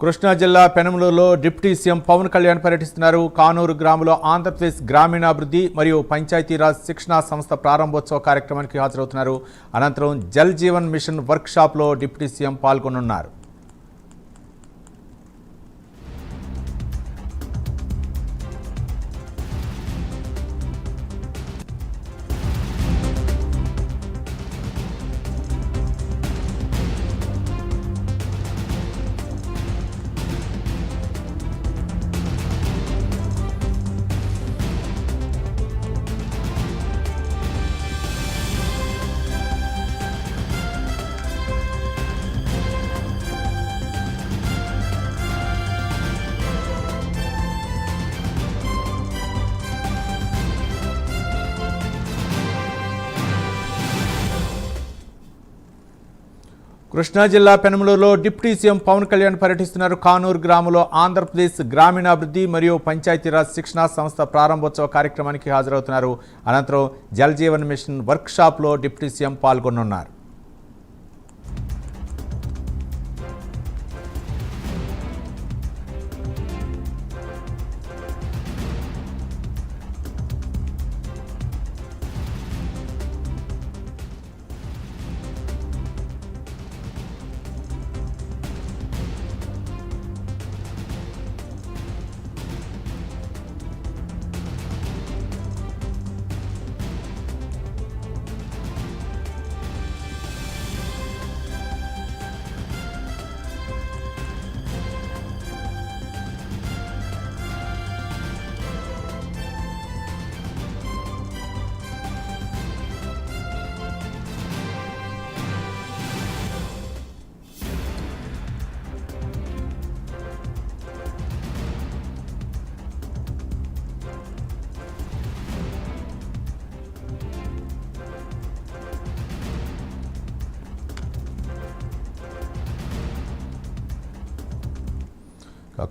కృష్ణా జిల్లా పెనమలూరులో deputy CM Pawan Kalyan పర్యటిస్తున్నారు. కానూరు గ్రామంలో ఆంధ్రప్రదేశ్ గ్రామీణాభివృద్ధి మరియు పంచాయతీరాజ్ శిక్షణా సంస్థ ప్రారంభోత్సవ కార్యక్రమానికి హాజరవుతున్నారు. అనంతరం జల్ జీవన్ మిషన్ వర్క్ షాప్లో డిప్యూటీ సీఎం పాల్గొనున్నారు. కృష్ణా జిల్లా పెనమలూరులో డిప్యూటీ సీఎం పవన్ కళ్యాణ్ పర్యటిస్తున్నారు. కానూరు గ్రామంలో ఆంధ్రప్రదేశ్ గ్రామీణాభివృద్ధి మరియు పంచాయతీరాజ్ శిక్షణా సంస్థ ప్రారంభోత్సవ కార్యక్రమానికి హాజరవుతున్నారు. అనంతరం జల్ జీవన్ మిషన్ వర్క్ షాప్లో డిప్యూటీ సీఎం పాల్గొనున్నారు.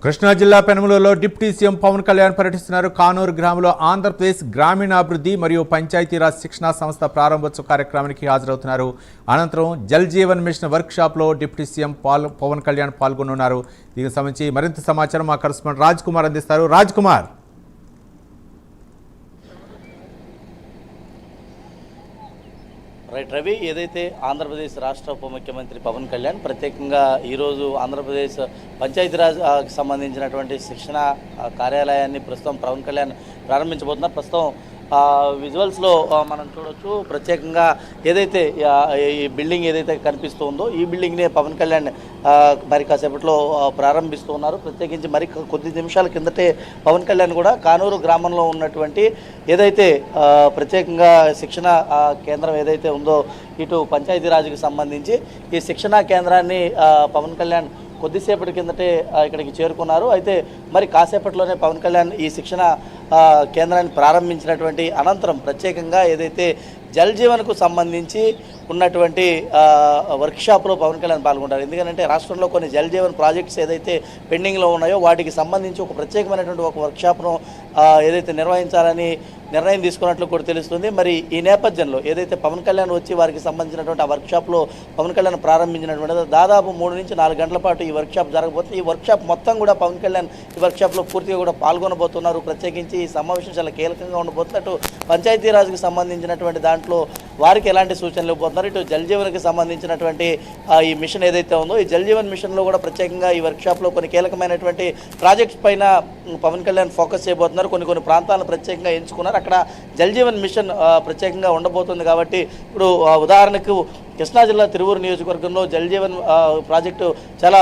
కృష్ణా జిల్లా పెనమలూరులో డిప్యూటీ సీఎం పవన్ కళ్యాణ్ పర్యటిస్తున్నారు. కానూరు గ్రామంలో ఆంధ్రప్రదేశ్ గ్రామీణాభివృద్ధి మరియు పంచాయతీరాజ్ శిక్షణా సంస్థ ప్రారంభోత్సవ కార్యక్రమానికి హాజరవుతున్నారు. అనంతరం జల్ జీవన్ మిషన్ వర్క్ షాప్లో డిప్యూటీ సీఎం పవన్ కళ్యాణ్ పాల్గొనున్నారు. దీనికి సంబంధించి మరింత సమాచారం మా కరెస్పాండెంట్ రాజ్ కుమార్ అందిస్తారు. రాజ్ కుమార్, రైట్ రవి, ఏదైతే ఆంధ్రప్రదేశ్ రాష్ట్ర ఉప ముఖ్యమంత్రి పవన్ కళ్యాణ్ ప్రత్యేకంగా ఈరోజు ఆంధ్రప్రదేశ్ పంచాయతీరాజ్ సంబంధించినటువంటి శిక్షణ కార్యాలయాన్ని ప్రస్తుతం పవన్ కళ్యాణ్ ప్రారంభించబోతున్నారు. ప్రస్తుతం విజువల్స్లో మనం చూడొచ్చు. ప్రత్యేకంగా ఏదైతే ఈ బిల్డింగ్ ఏదైతే కనిపిస్తూ ఉందో ఈ బిల్డింగ్ని పవన్ కళ్యాణ్ మరి కాసేపట్లో ప్రారంభిస్తూ ఉన్నారు. ప్రత్యేకించి మరి కొద్ది నిమిషాల కిందటే పవన్ కళ్యాణ్ కూడా కానూరు గ్రామంలో ఉన్నటువంటి ఏదైతే ప్రత్యేకంగా శిక్షణ కేంద్రం ఏదైతే ఉందో ఇటు పంచాయతీరాజ్కి సంబంధించి ఈ శిక్షణా కేంద్రాన్ని పవన్ కళ్యాణ్ కొద్దిసేపటి కిందటే ఇక్కడికి చేరుకున్నారు. అయితే మరి కాసేపట్లోనే పవన్ కళ్యాణ్ ఈ శిక్షణ కేంద్రాన్ని ప్రారంభించినటువంటి అనంతరం ప్రత్యేకంగా ఏదైతే జల్ జీవన్కు సంబంధించి ఉన్నటువంటి వర్క్షాప్లో పవన్ కళ్యాణ్ పాల్గొంటారు. ఎందుకంటే రాష్ట్రంలో కొన్ని జల్ జీవన్ ప్రాజెక్ట్స్ ఏదైతే పెండింగ్లో ఉన్నాయో వాటికి సంబంధించి ఒక ప్రత్యేకమైనటువంటి ఒక వర్క్షాప్ను ఏదైతే నిర్వహించాలని నిర్ణయం తీసుకున్నట్లు కూడా తెలుస్తుంది. మరి ఈ నేపథ్యంలో ఏదైతే పవన్ కళ్యాణ్ వచ్చి వారికి సంబంధించినటువంటి ఆ వర్క్షాప్లో పవన్ కళ్యాణ్ ప్రారంభించినటువంటి దాదాపు 3 నుంచి 4 గంటల పాటు ఈ వర్క్షాప్ జరగబోతుంది. ఈ వర్క్షాప్ మొత్తం కూడా పవన్ కళ్యాణ్ ఈ వర్క్షాప్లో పూర్తిగా కూడా పాల్గొనబోతున్నారు. ప్రత్యేకించి ఈ సమావేశం చాలా కీలకంగా ఉండబోతున్నట్టు పంచాయతీరాజ్కి సంబంధించినటువంటి దాంట్లో వారికి ఎలాంటి సూచనలు ఇవ్వబోతున్నారు, ఇటు జల్ జీవన్కి సంబంధించినటువంటి ఈ మిషన్ ఏదైతే ఉందో ఈ జల్ జీవన్ మిషన్లో కూడా ప్రత్యేకంగా ఈ వర్క్షాప్లో కొన్ని కీలకమైనటువంటి ప్రాజెక్ట్స్ పైన పవన్ కళ్యాణ్ ఫోకస్ చేయబోతున్నారు. కొన్ని ప్రాంతాలను ప్రత్యేకంగా ఎంచుకున్నారు. అక్కడ జల్ జీవన్ మిషన్ ప్రత్యేకంగా ఉండబోతుంది. కాబట్టి ఇప్పుడు ఉదాహరణకు కృష్ణా జిల్లా తిరువూరు నియోజకవర్గంలో జల్ జీవన్ ప్రాజెక్టు చాలా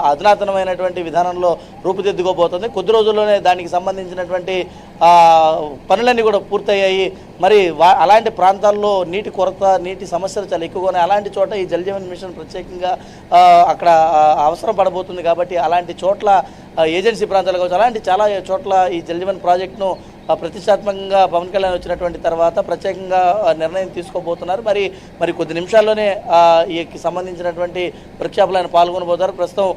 అధునాతనమైనటువంటి విధానంలో రూపుదిద్దుకోబోతుంది. కొద్ది రోజుల్లోనే దానికి సంబంధించినటువంటి పనులన్నీ కూడా పూర్తయ్యాయి. మరి అలాంటి ప్రాంతాల్లో నీటి కొరత, నీటి సమస్యలు చాలా ఎక్కువగా ఉన్నాయి. అలాంటి చోట ఈ జల్ జీవన్ మిషన్ ప్రత్యేకంగా అక్కడ అవసరం పడబోతుంది. కాబట్టి అలాంటి చోట్ల ఏజెన్సీ ప్రాంతాలు కావచ్చు, అలాంటి చాలా చోట్ల ఈ జల్ జీవన్ ప్రాజెక్టును ప్రతిష్టాత్మకంగా పవన్ కళ్యాణ్ వచ్చినటువంటి తర్వాత ప్రత్యేకంగా నిర్ణయం తీసుకోబోతున్నారు. మరి కొద్ది నిమిషాల్లోనే ఈ సంబంధించినటువంటి వర్క్షాప్లో ఆయన పాల్గొనబోతారు. ప్రస్తుతం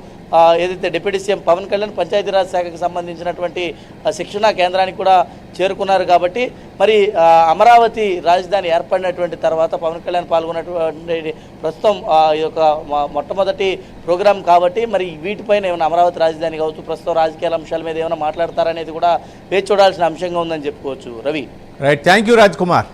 ఏదైతే డిప్యూటీ సీఎం పవన్ కళ్యాణ్ పంచాయతీరాజ్ శాఖకు సంబంధించినటువంటి శిక్షణా కేంద్రానికి కూడా చేరుకున్నారు కాబట్టి మరి అమరావతి రాజధాని ఏర్పడినటువంటి తర్వాత పవన్ కళ్యాణ్ పాల్గొన్నటువంటి ప్రస్తుతం ఈ యొక్క మొట్టమొదటి ప్రోగ్రాం కాబట్టి మరి వీటిపైన ఏమైనా అమరావతి రాజధాని కావచ్చు ప్రస్తుతం రాజకీయాల అంశాల మీద ఏమైనా మాట్లాడతారనేది కూడా వేచి చూడాల్సిన అంశంగా ఉందని చెప్పుకోవచ్చు. Ravi. Right, thank you Raj Kumar.